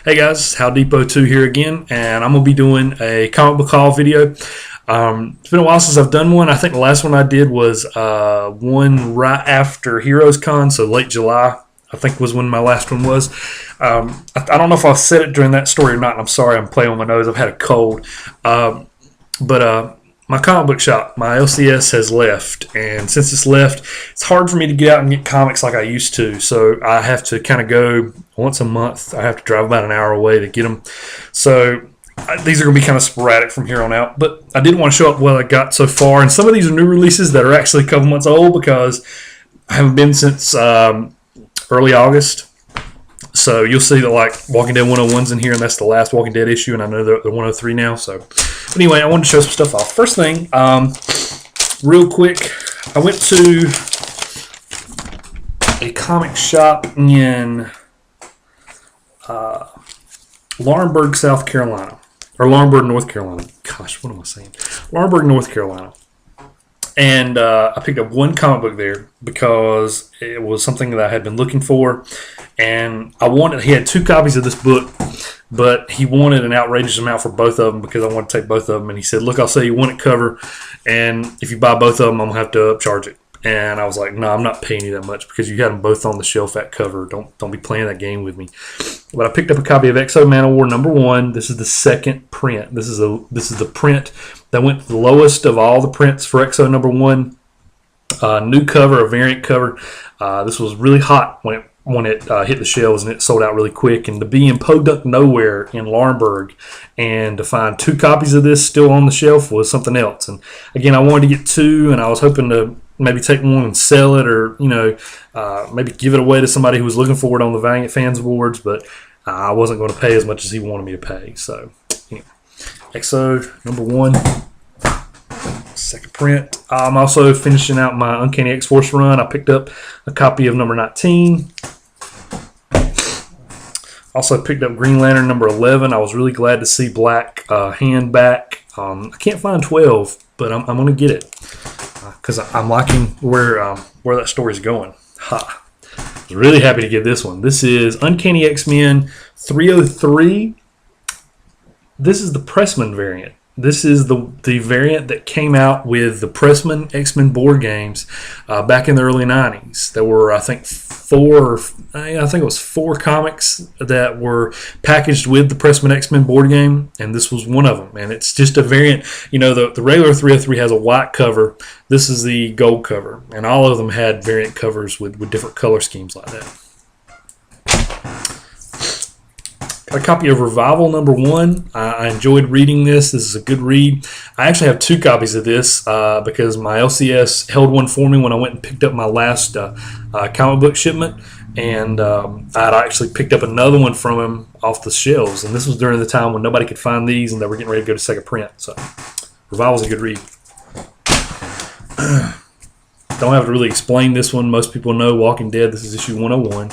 Hey guys, How Depot 2 here again, and I'm going to be doing a comic book haul video. It's been a while since I've done one. I think the last one I did was one right after Heroes Con, so late July, I think was when my last one was. I don't know if I said it during that story or not, and I'm sorry, I'm playing with my nose. I've had a cold. But my comic book shop, my LCS, has left, and since it's left, it's hard for me to get out and get comics like I used to. So I have to kind of go once a month. I have to drive about an hour away to get them. So these are going to be kind of sporadic from here on out. But I did want to show up what I got so far, and some of these are new releases that are actually a couple months old because I haven't been since early August. So you'll see that like Walking Dead 101's in here, and that's the last Walking Dead issue, and I know they're 103 now. So but anyway, I wanted to show some stuff off. First thing, real quick, I went to a comic shop in Laurinburg, South Carolina, or Laurinburg, North Carolina. Gosh, what am I saying? Laurinburg, North Carolina. And I picked up one comic book there because it was something that I had been looking for. And he had two copies of this book, but he wanted an outrageous amount for both of them because I wanted to take both of them. And he said, look, I'll sell you one at cover, and if you buy both of them, I'm going to have to upcharge it. And I was like, no, I'm not paying you that much because you got them both on the shelf at cover. Don't be playing that game with me. But I picked up a copy of X-O Manowar #1. This is the second print. This is the print that went the lowest of all the prints for X-O #1. New cover, a variant cover. This was really hot when it hit the shelves, and it sold out really quick. And to be in Podunk Nowhere in Laurinburg and to find two copies of this still on the shelf was something else. And again, I wanted to get two, and I was hoping to maybe take one and sell it, or maybe give it away to somebody who was looking for it on the Valiant Fans Awards, but I wasn't going to pay as much as he wanted me to pay. So X-O #1, second print. I'm also finishing out my Uncanny X-Force run. I picked up a copy of #19. Also picked up Green Lantern #11. I was really glad to see Black Hand back. I can't find 12, but I'm going to get it because I'm liking where that story's going. Ha! I was really happy to get this one. This is Uncanny X-Men 303. This is the Pressman variant. This is the variant that came out with the Pressman X-Men board games back in the early 90s. There were, I think, four comics that were packaged with the Pressman X-Men board game, and this was one of them. And it's just a variant. The regular 303 has a white cover. This is the gold cover, and all of them had variant covers with different color schemes like that. Got a copy of Revival #1. I enjoyed reading this. This is a good read. I actually have two copies of this because my LCS held one for me when I went and picked up my last comic book shipment. And I'd actually picked up another one from him off the shelves. And this was during the time when nobody could find these and they were getting ready to go to second print. So Revival's a good read. Don't have to really explain this one. Most people know Walking Dead. This is issue 101.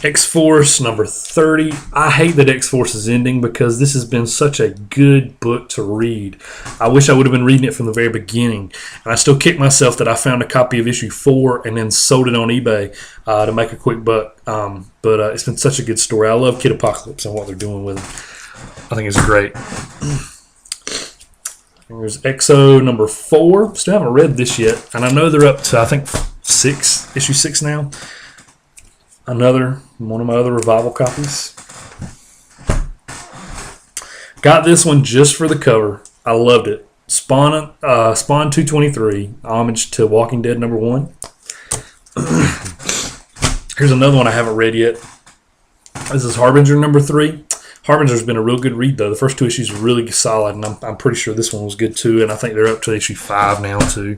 X-Force #30. I hate that X-Force is ending because this has been such a good book to read. I wish I would have been reading it from the very beginning. And I still kick myself that I found a copy of issue 4 and then sold it on eBay to make a quick buck. But it's been such a good story. I love Kid Apocalypse and what they're doing with it. I think it's great. There's X-O #4. Still haven't read this yet. And I know they're up to, I think, issue 6 now. Another one of my other Revival copies. Got this one just for the cover. I loved it. Spawn 223, homage to Walking Dead #1. Here's another one I haven't read yet. This is Harbinger #3. Harbinger's been a real good read though. The first two issues are really solid, and I'm pretty sure this one was good too. And I think they're up to issue 5 now too.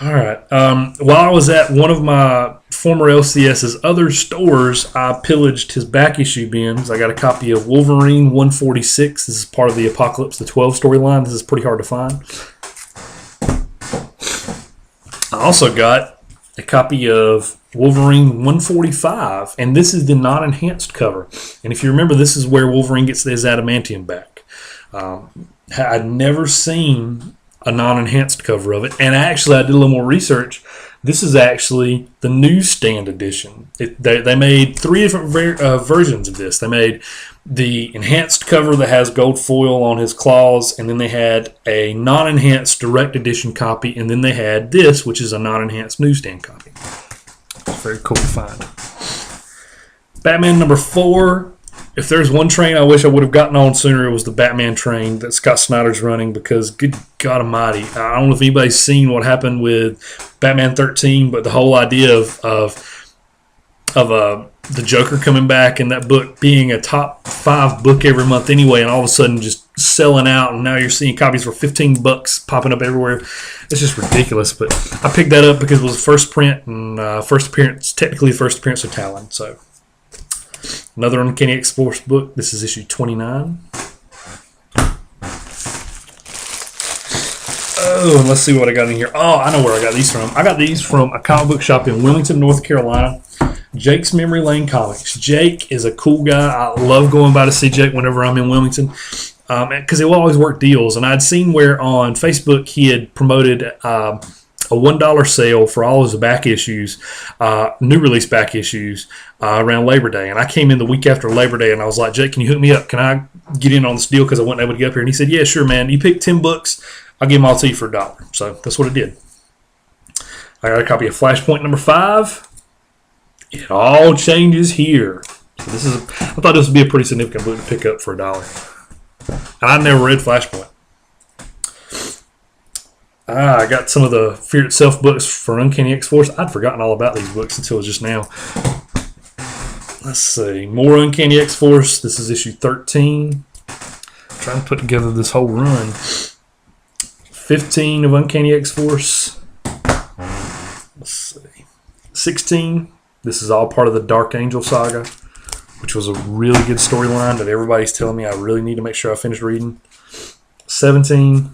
All right. While I was at one of my former LCS's other stores, I pillaged his back issue bins. I got a copy of Wolverine 146. This is part of the Apocalypse the 12 storyline. This is pretty hard to find. I also got a copy of Wolverine 145, and this is the non-enhanced cover. And if you remember, this is where Wolverine gets his adamantium back. I'd never seen a non-enhanced cover of it, and actually I did a little more research. This is actually the newsstand edition. They made 3 different versions of this. They made the enhanced cover that has gold foil on his claws, and then they had a non-enhanced direct edition copy, and then they had this, which is a non-enhanced newsstand copy. It's very cool to find. Batman number 4. If there's one train I wish I would have gotten on sooner, it was the Batman train that Scott Snyder's running, because good God almighty, I don't know if anybody's seen what happened with Batman 13, but the whole idea of the Joker coming back and that book being a top 5 book every month anyway, and all of a sudden just selling out, and now you're seeing copies for $15 popping up everywhere. It's just ridiculous. But I picked that up because it was the first print and technically first appearance of Talon. So another Uncanny X-Force book. This is issue 29. Oh, and let's see what I got in here. Oh, I know where I got these from. I got these from a comic book shop in Wilmington, North Carolina. Jake's Memory Lane Comics. Jake is a cool guy. I love going by to see Jake whenever I'm in Wilmington, because he will always work deals. And I'd seen where on Facebook he had promoted a $1 sale for all his back issues, new release back issues, around Labor Day. And I came in the week after Labor Day, and I was like, Jake, can you hook me up? Can I get in on this deal? Because I wasn't able to get up here. And he said, yeah, sure, man. You pick 10 books, I'll give them all to you for $1. So that's what I did. I got a copy of Flashpoint number 5. It all changes here. So I thought this would be a pretty significant book to pick up for $1. And I never read Flashpoint. I got some of the Fear Itself books for Uncanny X-Force. I'd forgotten all about these books until just now. Let's see. More Uncanny X-Force. This is issue 13. Trying to put together this whole run. 15 of Uncanny X-Force. Let's see. 16. This is all part of the Dark Angel saga, which was a really good storyline that everybody's telling me I really need to make sure I finish reading. 17.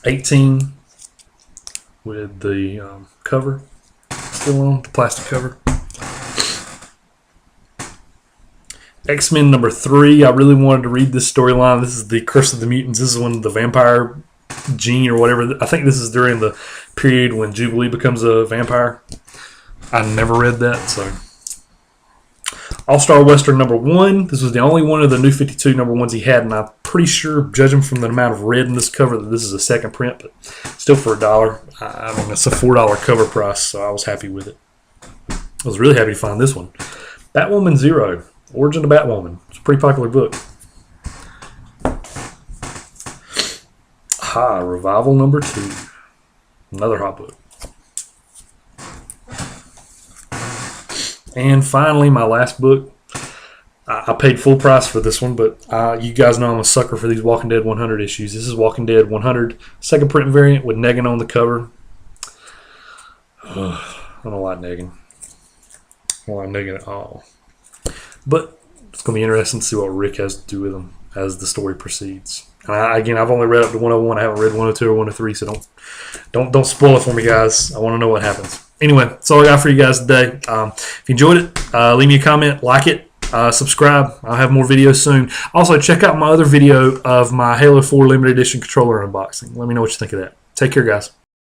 18 with the cover still on, the plastic cover. X-Men number 3. I really wanted to read this storyline. This is the Curse of the Mutants. This is when the vampire gene or whatever. I think this is during the period when Jubilee becomes a vampire. I never read that. So, All-Star Western number 1. This was the only one of the New 52 number 1s he had, and I'm pretty sure, judging from the amount of red in this cover, that this is a second print, but still for $1. I mean, it's a $4 cover price, so I was happy with it. I was really happy to find this one. Batwoman 0. Origin of Batwoman. It's a pretty popular book. Revival number 2. Another hot book. And finally, my last book. I paid full price for this one, but you guys know I'm a sucker for these Walking Dead 100 issues. This is Walking Dead 100, second print variant with Negan on the cover. I don't like Negan. I don't like Negan at all. But it's going to be interesting to see what Rick has to do with him as the story proceeds. Again, I've only read up to 101. I haven't read 102 or 103, so don't spoil it for me, guys. I want to know what happens. Anyway, that's all I got for you guys today. If you enjoyed it, leave me a comment, like it, subscribe. I'll have more videos soon. Also, check out my other video of my Halo 4 limited edition controller unboxing. Let me know what you think of that. Take care, guys.